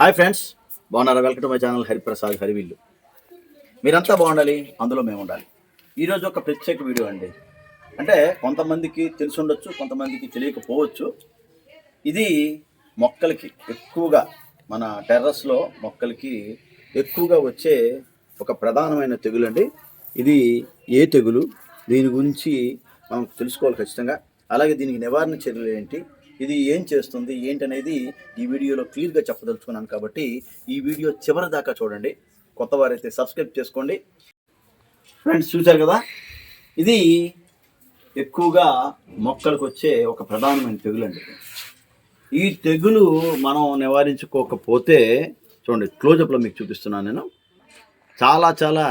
Hi friends, బాగున్నారా? Welcome to my channel Hariprasad హరివిల్లు. మీరంతా బాగుండాలి, అందులో మేము ఉండాలి. ఈరోజు ఒక ప్రత్యేక వీడియో అండి. అంటే కొంతమందికి తెలిసి ఉండొచ్చు, కొంతమందికి తెలియకపోవచ్చు. ఇది మొక్కలకి ఎక్కువగా, మన టెర్రస్లో మొక్కలకి ఎక్కువగా వచ్చే ఒక ప్రధానమైన తెగులు అండి. ఇది ఏ తెగులు, దీని గురించి మనం తెలుసుకోవాలి ఖచ్చితంగా. అలాగే దీనికి నివారణ చర్యలు ఏంటి, ఇది ఏం చేస్తుంది ఏంటనేది ఈ వీడియోలో క్లియర్గా చెప్పదలుచుకున్నాను. కాబట్టి ఈ వీడియో చివరి దాకా చూడండి. కొత్త వారైతే సబ్స్క్రైబ్ చేసుకోండి. ఫ్రెండ్స్, చూశారు కదా, ఇది ఎక్కువగా మొక్కలకు వచ్చే ఒక ప్రధానమైన తెగులు అండి. ఈ తెగులు మనం నివారించుకోకపోతే చూడండి, క్లోజప్లో మీకు చూపిస్తున్నాను నేను, చాలా చాలా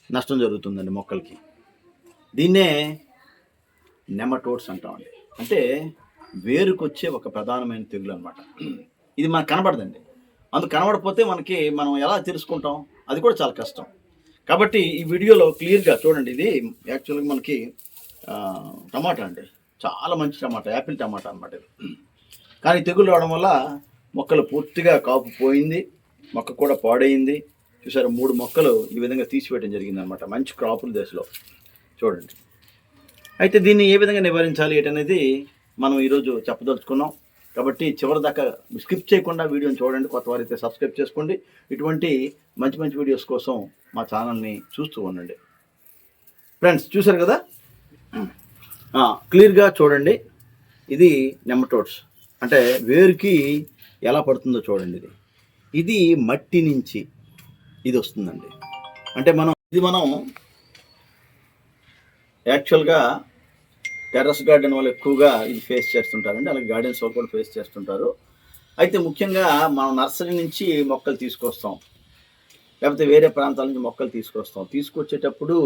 నష్టం జరుగుతుందండి మొక్కలకి. దీన్నే నెమటోడ్స్ అంటామండి. అంటే వేరుకొచ్చే ఒక ప్రధానమైన తెగులు అనమాట. ఇది మనకు కనబడదండి. అందుకు కనబడిపోతే మనం ఎలా తెలుసుకుంటాం, అది కూడా చాలా కష్టం. కాబట్టి ఈ వీడియోలో క్లియర్గా చూడండి. ఇది యాక్చువల్గా మనకి టమాటా అండి, చాలా మంచి టమాటా, యాపిల్ టమాటా అనమాట ఇది. కానీ తెగులు రావడం వల్ల మొక్కలు పూర్తిగా కాపు పోయింది, మొక్క కూడా పాడైంది. చూసారు, 3 మొక్కలు ఈ విధంగా తీసివేయడం జరిగింది అనమాట, మంచి క్రాపుల దశలో. చూడండి, అయితే దీన్ని ఏ విధంగా నివారించాలి ఏంటనేది మనం ఈరోజు చెప్పదలుచుకున్నాం. కాబట్టి చివరి దాకా స్కిప్ చేయకుండా వీడియోని చూడండి. కొత్త వారైతే సబ్స్క్రైబ్ చేసుకోండి. ఇటువంటి మంచి మంచి వీడియోస్ కోసం మా ఛానల్ని చూస్తూ ఉండండి. ఫ్రెండ్స్, చూసారు కదా, క్లియర్గా చూడండి. ఇది నెమటోడ్స్ అంటే వేరుకి ఎలా పడుతుందో చూడండి. ఇది మట్టి నుంచి ఇది వస్తుందండి. అంటే మనం యాక్చువల్గా టెర్రస్ గార్డెన్ వాళ్ళు ఎక్కువగా ఇది ఫేస్ చేస్తుంటారండి. అలాగే గార్డెన్స్ వాళ్ళు కూడా ఫేస్ చేస్తుంటారు. అయితే ముఖ్యంగా మనం నర్సరీ నుంచి మొక్కలు తీసుకొస్తాం, లేకపోతే వేరే ప్రాంతాల నుంచి మొక్కలు తీసుకొచ్చేటప్పుడు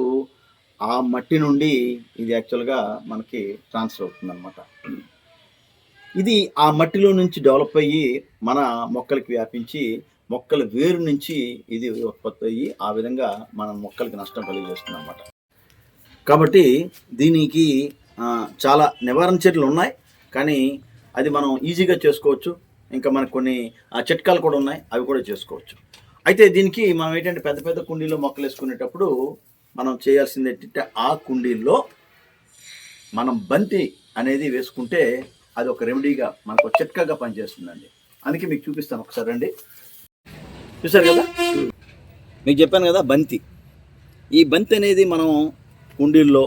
ఆ మట్టి నుండి ఇది యాక్చువల్గా మనకి ట్రాన్స్ఫర్ అవుతుంది అనమాట. ఇది ఆ మట్టిలో నుంచి డెవలప్ అయ్యి మన మొక్కలకి వ్యాపించి మొక్కల వేరు నుంచి ఇది ఉత్పత్తి అయ్యి ఆ విధంగా మన మొక్కలకి నష్టం కలిగజేస్తుంది అనమాట. కాబట్టి దీనికి చాలా నివారణ చర్యలు ఉన్నాయి, కానీ అది మనం ఈజీగా చేసుకోవచ్చు. ఇంకా మనకు కొన్ని చిట్కాలు కూడా ఉన్నాయి, అవి కూడా చేసుకోవచ్చు. అయితే దీనికి మనం ఏంటంటే పెద్ద పెద్ద కుండీల్లో మొక్కలు వేసుకునేటప్పుడు మనం చేయాల్సింది ఏంటంటే, ఆ కుండీల్లో మనం బంతి అనేది వేసుకుంటే అది ఒక రెమెడీగా, మనకు చిట్కాగా పనిచేస్తుందండి. అందుకే మీకు చూపిస్తాను ఒకసారి అండి. చూసారు కదా, మీకు చెప్పాను కదా బంతి. ఈ బంతి అనేది మనం కుండీల్లో,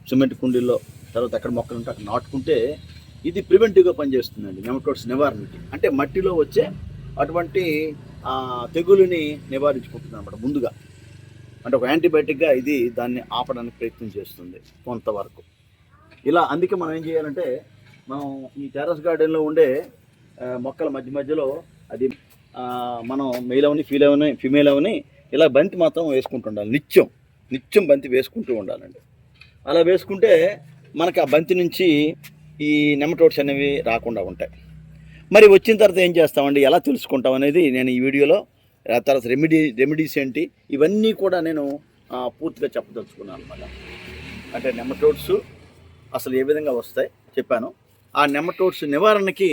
సిమెంట్ కుండీల్లో, తర్వాత ఎక్కడ మొక్కలు ఉంటే అక్కడ నాటుకుంటే ఇది ప్రివెంటివ్గా పనిచేస్తుందండి నెమటోడ్స్ నివారణకి. అంటే మట్టిలో వచ్చే అటువంటి తెగులుని నివారించుకుంటుంది అన్నమాట ముందుగా. అంటే ఒక యాంటీబయాటిక్గా ఇది దాన్ని ఆపడానికి ప్రయత్నం చేస్తుంది కొంతవరకు. ఇలా అందుకే మనం ఏం చేయాలంటే, మనం ఈ టెర్రస్ గార్డెన్లో ఉండే మొక్కల మధ్య మధ్యలో అది మనం మెయిల్ అవని ఫీమేల్ అవని ఇలా బంతి మాత్రం వేసుకుంటుండాలి. నిత్యం బంతి వేసుకుంటూ ఉండాలండి. అలా వేసుకుంటే మనకు ఆ బంతి నుంచి ఈ నెమటోడ్స్ అనేవి రాకుండా ఉంటాయి. మరి వచ్చిన తర్వాత ఏం చేస్తామండి, ఎలా తెలుసుకుంటాం అనేది నేను ఈ వీడియోలో, తర్వాత రెమెడీస్ ఏంటి, ఇవన్నీ కూడా నేను పూర్తిగా చెప్పదలుచుకున్నాను అనమాట. అంటే నెమటోడ్స్ అసలు ఏ విధంగా వస్తాయి చెప్పాను. ఆ నెమటోడ్స్ నివారణకి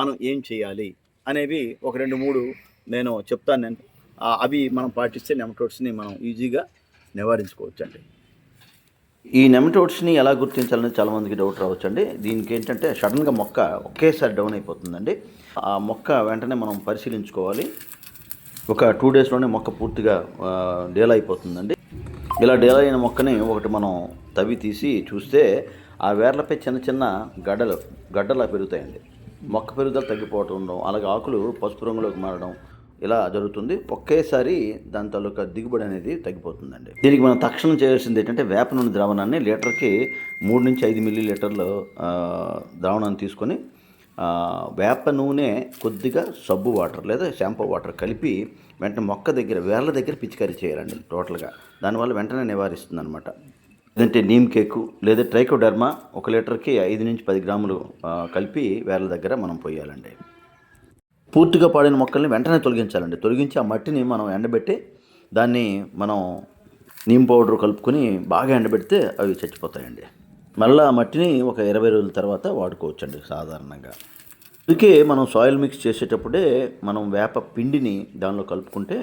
మనం ఏం చేయాలి అనేవి ఒక 2-3 నేను చెప్తాను. నేను అవి మనం పాటిస్తే నెమటోడ్స్ని మనం ఈజీగా నివారించుకోవచ్చండి. ఈ నెమటోడ్స్ని ఎలా గుర్తించాలని చాలామందికి డౌట్ రావచ్చండి. దీనికి ఏంటంటే, సడన్గా మొక్క ఒకేసారి డౌన్ అయిపోతుందండి. ఆ మొక్క వెంటనే మనం పరిశీలించుకోవాలి. ఒక 2 డేస్లోనే మొక్క పూర్తిగా డేలా అయిపోతుందండి. ఇలా డేలా అయిన మొక్కని ఒకటి మనం తవ్వి తీసి చూస్తే ఆ వేర్లపై చిన్న చిన్న గడ్డలా పెరుగుతాయండి. మొక్క పెరుగుదల తగ్గిపోవడం, అలాగే ఆకులు పసుపు రంగులోకి మారడం ఇలా జరుగుతుంది. ఒకేసారి దాని తాలూకా దిగుబడి అనేది తగ్గిపోతుందండి. దీనికి మనం తక్షణం చేయాల్సింది ఏంటంటే, వేప నూనె ద్రావణాన్ని లీటర్కి 3 నుంచి 5 మిల్లీ లీటర్లు ద్రావణాన్ని తీసుకొని వేప నూనె కొద్దిగా సబ్బు వాటర్ లేదా షాంపూ వాటర్ కలిపి వెంటనే మొక్క దగ్గర, వేర్ల దగ్గర పిచికారీ చేయాలండి టోటల్గా. దానివల్ల వెంటనే నివారిస్తుంది అనమాట. లేదంటే నీమ్ కేకు లేదా ట్రైకోడర్మా 1 లీటర్కి 5 నుంచి 10 గ్రాములు కలిపి వేర్ల దగ్గర మనం పోయాలండి. పూర్తిగా పాడిన మొక్కల్ని వెంటనే తొలగించాలండి. తొలగించి ఆ మట్టిని మనం ఎండబెట్టి దాన్ని మనం నీమ్ పౌడర్ కలుపుకొని బాగా ఎండబెడితే అవి చచ్చిపోతాయండి. మళ్ళీ ఆ మట్టిని ఒక 20 రోజుల తర్వాత వాడుకోవచ్చండి సాధారణంగా. అందుకే మనం సాయిల్ మిక్స్ చేసేటప్పుడే మనం వేప పిండిని దానిలో కలుపుకుంటే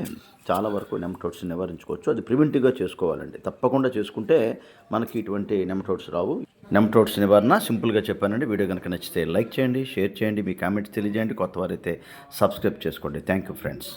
చాలా వరకు నెమటోడ్స్ నివారించుకోవచ్చు. అది ప్రివెంటివ్గా చేసుకోవాలండి. తప్పకుండా చేసుకుంటే మనకి ఇటువంటి నెమటోడ్స్ రావు. నెమటోడ్స్ నివారణ సింపుల్గా చెప్పానండి. వీడియో కనుక నచ్చితే లైక్ చేయండి, షేర్ చేయండి, మీ కామెంట్స్ తెలియజేయండి. కొత్త వారైతే సబ్స్క్రైబ్ చేసుకోండి. Thank you friends.